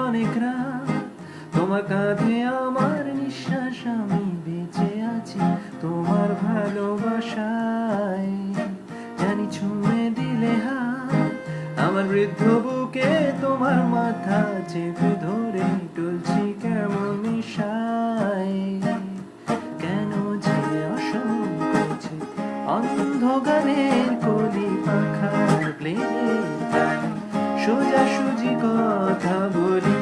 অনেক রাত, তোমার কাঁধে আমার নিঃশ্বাস, আমি বেঁচে আছি তোমার ভালোবাসায়। জানি ছুঁয়ে দিলে হাত আমার বৃদ্ধ বুকে, তোমার মাথা চেপে ধরে টুলছি কেমন নেশায়। কেন যে অসংকোচে অন্ধ গানের কলি পাখার প্লেনে সোজাসুজি কথা বলি।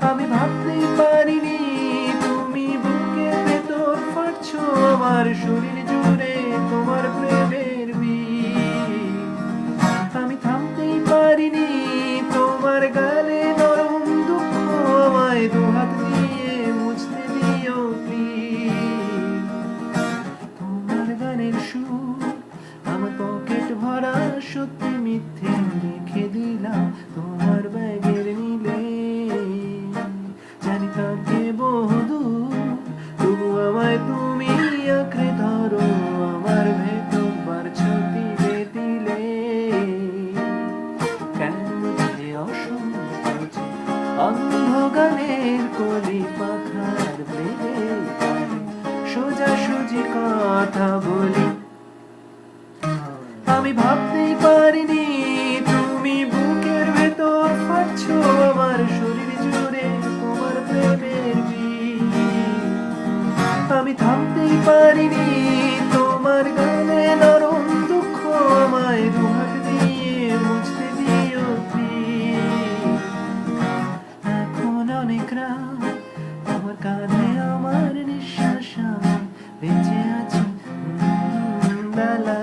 আমি ভাবতেই পারিনি তুমি বুকের ভেতর ফাটছো আমার শরীর জুড়ে তোমার প্রেমের বীজ। আমি থামতেই পারিনি তোমার গালে নরম দুঃখ, আমায় দুহাত দিয়ে মুছতে দিও প্লিজ। তোমার গানের সুর আমার পকেট ভরা, সত্যি মিথ্যে রেখে দিলাম তোমার ব্যাগের নিলে। জানি থাকে বহুদূর, তবু আমায় তুমি আঁকড়ে ধরো, আমার ভেতর বাড়ছো তিলে তিলে। কেন যে অসংকোচে অন্ধ গানের কলি পাখার প্লেনে সোজাসুজি কথা বলি। আমি ভাবতেই পারিনি তুমি বুকের ভেতর ফাটছো আমার শরীর জুড়ে তোমার প্রেমের বীজ। আমি থামতেই পারিনি তোমার গানে নরম দুঃখ, আমায় দুহাত দিয়ে মুছতে দিও প্লিজ। এখন অনেক রাত, তোমার কাঁধে আমার নিঃশ্বাস, আমি বেঁচে আছি বেলা।